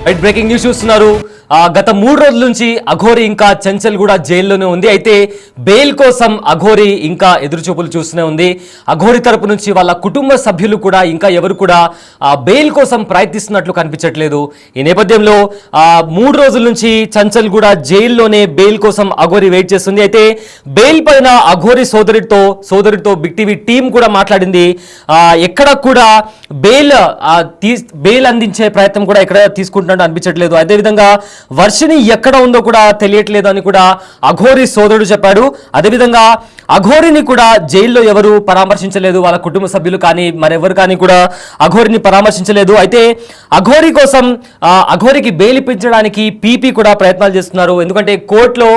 Right breaking news చూస్తున్నారు. గత 3 రోజుల నుంచి అఘోరి ఇంకా చంచల్ కూడా జైల్లోనే ఉంది. అయితే బెయిల్ కోసం అఘోరి ఇంకా ఎదురుచూపులు చూస్తూనే ఉంది. అఘోరి తరపు నుంచి వాళ్ళ కుటుంబ సభ్యులు కూడా ఇంకా ఎవరు కూడా బెయిల్ కోసం ప్రయత్నిస్తున్నట్లు కనిపించట్లేదు. ఈ నేపథ్యంలో 3 రోజుల నుంచి చంచల్ కూడా జైల్లోనే బెయిల్ కోసం అఘోరి వెయిట్ చేస్తుంది. అయితే బెయిల్ పైన అఘోరి సోదరుడితో బిగ్ టీవీ టీం కూడా మాట్లాడింది. ఎక్కడ కూడా బెయిల్ అందించే ప్రయత్నం కూడా ఎక్కడ తీసుకుంటున్నట్టు అనిపించట్లేదు. అదేవిధంగా వర్షిని ఎక్కడ ఉందో కూడా తెలియట్లేదు అని కూడా అఘోరి సోదరుడు చెప్పాడు. అదేవిధంగా అఘోరిని కూడా జైల్లో ఎవరు పరామర్శించలేదు, వాళ్ళ కుటుంబ సభ్యులు కానీ మరెవరు కానీ కూడా అఘోరిని పరామర్శించలేదు. అయితే అఘోరి కోసం అఘోరికి బెయిల్ ఇప్పించడానికి పీపీ కూడా ప్రయత్నాలు చేస్తున్నారు. ఎందుకంటే కోర్టులో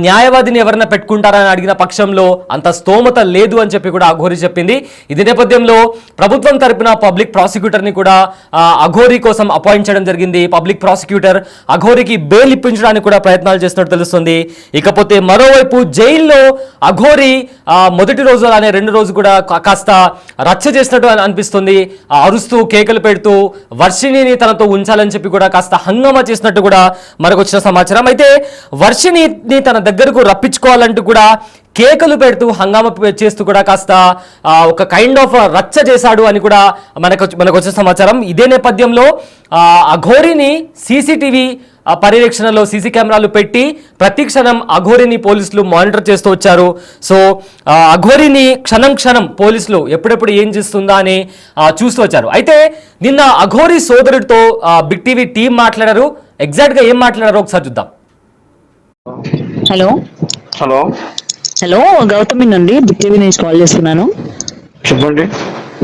న్యాయవాదిని ఎవరైనా పెట్టుకుంటారని అడిగిన పక్షంలో అంత స్తోమత లేదు అని చెప్పి కూడా అఘోరి చెప్పింది. ఇది నేపథ్యంలో ప్రభుత్వం తరపున పబ్లిక్ ప్రాసిక్యూటర్ని కూడా అఘోరి కోసం అపాయింట్ చేయడం జరిగింది. పబ్లిక్ ప్రాసిక్యూటర్ అఘోరికి బెయిల్ ఇప్పించడానికి కూడా ప్రయత్నాలు చేస్తున్నట్టు తెలుస్తుంది. ఇకపోతే మరోవైపు జైల్లో అఘోరి మొదటి రోజు అలానే 2 రోజు కూడా కాస్త రచ్చ చేసినట్టు అనిపిస్తుంది. అరుస్తూ కేకలు పెడుతూ వర్షిణిని తనతో ఉంచాలని చెప్పి కూడా కాస్త హంగామా చేసినట్టు కూడా మనకు వచ్చిన సమాచారం. అయితే వర్షిణిని తన దగ్గరకు రప్పించుకోవాలంటూ కూడా కేకలు పెడుతూ హంగామా చేస్తూ కూడా కాస్త ఒక కైండ్ ఆఫ్ రచ్చ చేశాడు అని కూడా మనకు వచ్చిన సమాచారం. ఇదే నేపథ్యంలో అఘోరిని సీసీటీవీ పర్యవేక్షణలో సీసీ కెమెరాలు పెట్టి ప్రతి క్షణం అఘోరిని పోలీసులు మానిటర్ చేస్తూ వచ్చారు. సో అఘోరిని క్షణం పోలీసులు ఎప్పుడెప్పుడు ఏం చేస్తుందా అని చూస్తూ వచ్చారు. అయితే నిన్న అఘోరి సోదరుడితో బిగ్ టీవీ టీం మాట్లాడారు. ఎగ్జాక్ట్గా ఏం మాట్లాడారో ఒకసారి చూద్దాం. హలో హలో హలో గౌతమి నుండి బిగ్ టీవీ నుంచి కాల్ చేస్తున్నాను. చెప్పండి.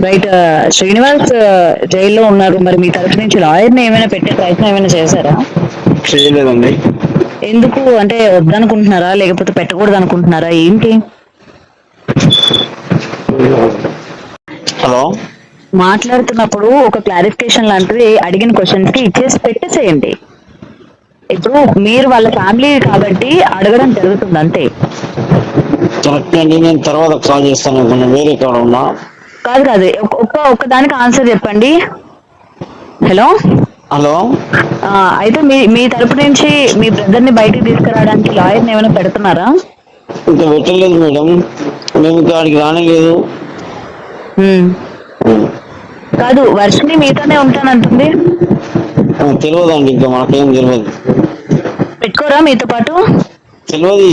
రైట్, శ్రీనివాస్ జైల్లో ఉన్నారు. మరి మీ తరఫు నుంచి లాయర్ని ఏమైనా పెట్టే ప్రయత్నం ఏమైనా చేశారా? చేయలేదండి. ఎందుకు అంటే వద్దనుకుంటున్నారా లేకపోతే పెట్టకూడదు అనుకుంటున్నారా ఏంటి? హలో మాట్లాడుతున్నప్పుడు ఒక క్లారిఫికేషన్ లాంటిది అడిగిన క్వశ్చన్స్ కి ఇచ్చేసి పెట్టేసేయండి. ఇప్పుడు మీరు వాళ్ళ ఫ్యామిలీ కాబట్టి అడగడం జరుగుతుంది అంతే. కరెక్ట్ అండి, నేను తర్వాత కాల్ చేస్తాను. కొంచెం వేరే కాడ ఉన్నా. కాదు ఒక్క దానికి ఆన్సర్ చెప్పండి. హలో హలో అయితే మీ తరపు నుంచి మీ బ్రదర్ ని బయటికి తీసుకురావడానికి లాయర్ని ఏమైనా పెడుతున్నారా? ఇంకా పెట్టలేదు మేడం, మేము ఇంకా అడిగి రానేలేదు. కాదు, వర్షిని మీతోనే ఉంటానంటుంది. తెలియదండి, ఇంకా మాకేం తెలియదు. పెట్టుకోరా మీతో పాటు? తెలియదు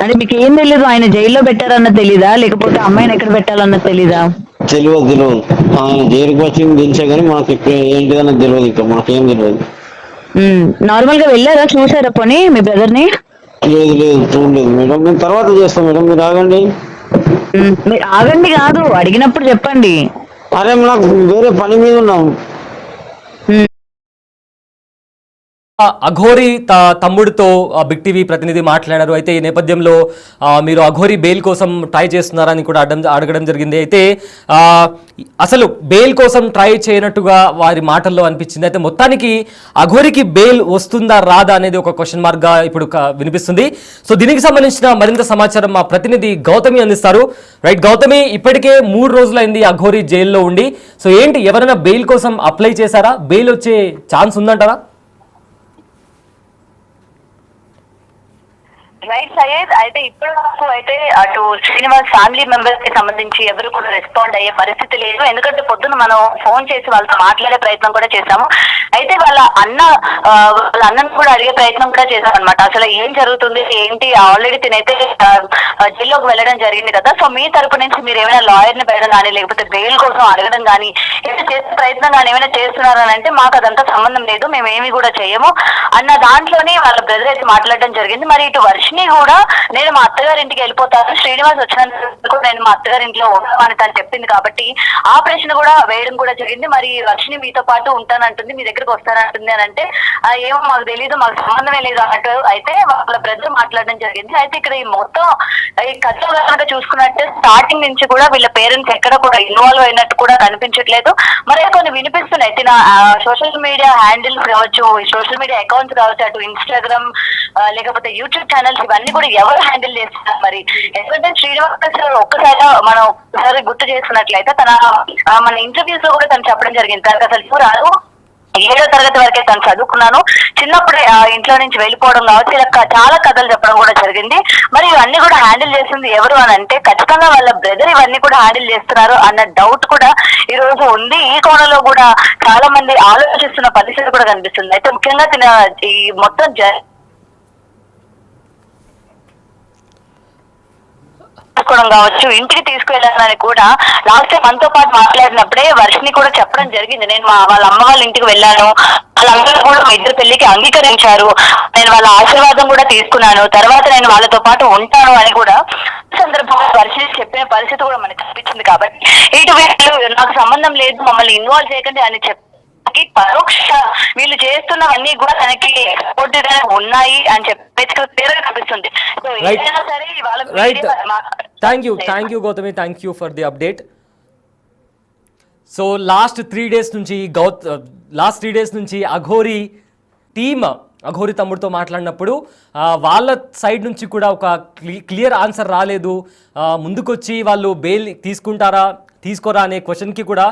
అంటే మీకు ఏం తెలీదు? ఆయన జైల్లో పెట్టారన్నది తెలీదా లేకపోతే అమ్మాయిని ఎక్కడ పెట్టాలన్నది తెలీదా? తెలియదు. ఆయన జైలుకి వచ్చింది తెలిసా కానీ మాకు ఇక్కడ ఏంటిదన్నది తెలియదు. ఇంకా మాకేం తెలియదు. నార్మల్ గా వెళ్ళారా, చూసారా పోనీ మీ బ్రదర్ ని? లేదు చూడలేదు మేడం. మేము తర్వాత చేస్తాం మేడం, మీరు ఆగండి. మీరు ఆగండి కాదు, అడిగినప్పుడు చెప్పండి. అరే నాకు వేరే పని మీద ఉన్నాం. అఘోరి తమ్ముడితో బిగ్ టీవీ ప్రతినిధి మాట్లాడారు. అయితే ఈ నేపథ్యంలో మీరు అఘోరి బెయిల్ కోసం ట్రై చేస్తున్నారని కూడా అడగడం జరిగింది. అయితే అసలు బెయిల్ కోసం ట్రై చేయనట్టుగా వారి మాటల్లో అనిపించింది. అయితే మొత్తానికి అఘోరికి బెయిల్ వస్తుందా రాదా అనేది ఒక క్వశ్చన్ మార్క్గా ఇప్పుడు వినిపిస్తుంది. సో దీనికి సంబంధించిన మరింత సమాచారం మా ప్రతినిధి గౌతమి అందిస్తారు. రైట్ గౌతమి, ఇప్పటికే 3 రోజులైంది అఘోరి జైల్లో ఉండి. సో ఏంటి, ఎవరైనా బెయిల్ కోసం అప్లై చేశారా? బెయిల్ వచ్చే ఛాన్స్ ఉందంటారా? రైట్ సయ్యద్, అయితే ఇప్పటి వరకు అయితే అటు శ్రీనివాస్ ఫ్యామిలీ మెంబర్స్ కి సంబంధించి ఎవరు కూడా రెస్పాండ్ అయ్యే పరిస్థితి లేదు. ఎందుకంటే పొద్దున మనం ఫోన్ చేసి వాళ్ళతో మాట్లాడే ప్రయత్నం కూడా చేశాము. అయితే వాళ్ళ అన్నను కూడా అడిగే ప్రయత్నం కూడా చేశాం అనమాట. అసలు ఏం జరుగుతుంది ఏంటి, ఆల్రెడీ తినైతే జైల్లోకి వెళ్ళడం జరిగింది కదా. సో మీ తరపు నుంచి మీరు ఏమైనా లాయర్ ని పెట్టడం కానీ లేకపోతే బెయిల్ కోసం అడగడం కానీ ఏమైనా చేసే ప్రయత్నం కానీ ఏమైనా చేస్తున్నారని అంటే మాకు అదంతా సంబంధం లేదు, మేము ఏమి కూడా చేయము అన్న దాంట్లోనే వాళ్ళ బ్రదర్ అయితే మాట్లాడడం జరిగింది. మరి ఇటు వర్షిని కూడా నేను మా అత్తగారి ఇంటికి వెళ్ళిపోతాను, శ్రీనివాస్ వచ్చినందుకు నేను మా అత్తగారి ఇంట్లో ఉంటామని తను చెప్పింది కాబట్టి ఆ ప్రశ్న కూడా వేయడం కూడా జరిగింది. మరి వర్షిని మీతో పాటు ఉంటానంటుంది, మీ దగ్గరకు వస్తానంటుంది అని అంటే ఏమో మాకు తెలియదు, మాకు సంబంధమే లేదు అన్నట్టు అయితే వాళ్ళ బ్రదర్ మాట్లాడడం జరిగింది. అయితే ఇక్కడ ఈ మొత్తం ఈ కథలో కనుక చూసుకున్నట్టు స్టార్టింగ్ నుంచి కూడా వీళ్ళ పేరెంట్స్ ఎక్కడ కూడా ఇన్వాల్వ్ అయినట్టు కూడా కనిపించట్లేదు. మరి కొన్ని వినిపిస్తున్నాయి. సోషల్ మీడియా హ్యాండిల్స్ కావచ్చు, సోషల్ మీడియా అకౌంట్స్ కావచ్చు, అటు ఇన్స్టాగ్రామ్ లేకపోతే యూట్యూబ్ ఛానల్స్ ఇవన్నీ కూడా ఎవరు హ్యాండిల్ చేస్తున్నారు? మరి ఎందుకంటే శ్రీనివాస్ ఒక్కసారి మనం ఒకసారి గుర్తు చేసుకున్నట్లయితే మన ఇంటర్వ్యూస్ లో కూడా తను చెప్పడం జరిగింది, తనకు అసలు రాదు 7వ తరగతి వరకే తను చదువుకున్నాను. చిన్నప్పుడే ఇంట్లో నుంచి వెళ్ళిపోవడం కావచ్చు, ఇలా చాలా కథలు చెప్పడం కూడా జరిగింది. మరి ఇవన్నీ కూడా హ్యాండిల్ చేసింది ఎవరు అని అంటే ఖచ్చితంగా వాళ్ళ బ్రదర్ ఇవన్నీ కూడా హ్యాండిల్ చేస్తున్నారు అన్న డౌట్ కూడా ఈ రోజు ఉంది. ఈ కోణంలో కూడా చాలా మంది ఆలోచిస్తున్న పరిస్థితి కూడా కనిపిస్తుంది. అయితే ముఖ్యంగా ఈ మొత్తం కావచ్చు, ఇంటికి తీసుకువెళ్ళాలని కూడా లాస్ట్ టైం మనతో పాటు మాట్లాడినప్పుడే వర్షిని కూడా చెప్పడం జరిగింది. నేను వాళ్ళ అమ్మ వాళ్ళ ఇంటికి వెళ్ళాను, వాళ్ళందరూ కూడా మా ఇద్దరు పెళ్లికి అంగీకరించారు, నేను వాళ్ళ ఆశీర్వాదం కూడా తీసుకున్నాను, తర్వాత నేను వాళ్ళతో పాటు ఉంటాను అని కూడా సందర్భంగా వర్షిని చెప్పిన పరిస్థితి కూడా మనకు కనిపించింది. కాబట్టి ఇటు వీళ్ళు నాకు సంబంధం లేదు, మమ్మల్ని ఇన్వాల్వ్ చేయకండి అని పరోక్ష వీళ్ళు చేస్తున్నవన్నీ కూడా తనకి సపోర్టివ్ ఉన్నాయి అని చెప్పేసి క్లియర్గా కనిపిస్తుంది. సో ఏదైనా సరే thank you Gautami, thank you for the update. So last three days నుంచి అఘోరి టీమ్ అఘోరి తమ్ముడితో మాట్లాడినప్పుడు వాళ్ళ సైడ్ నుంచి కూడా ఒక క్లియర్ ఆన్సర్ రాలేదు. ముందుకొచ్చి వాళ్ళు బెయిల్ తీసుకోరా అనే క్వశ్చన్కి కూడా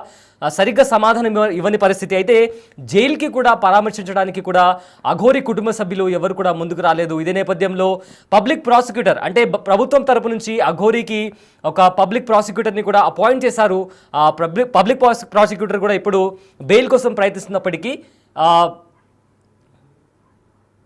సరిగ్గా సమాధానం ఇవ్వని పరిస్థితి. అయితే జైలుకి కూడా పరామర్శించడానికి కూడా అఘోరి కుటుంబ సభ్యులు ఎవరు కూడా ముందుకు రాలేదు. ఇదే నేపథ్యంలో పబ్లిక్ ప్రాసిక్యూటర్ అంటే ప్రభుత్వం తరపు నుంచి అఘోరికి ఒక పబ్లిక్ ప్రాసిక్యూటర్ని కూడా అపాయింట్ చేశారు. పబ్లిక్ ప్రాసిక్యూటర్ కూడా ఇప్పుడు బెయిల్ కోసం ప్రయత్నిస్తున్నప్పటికీ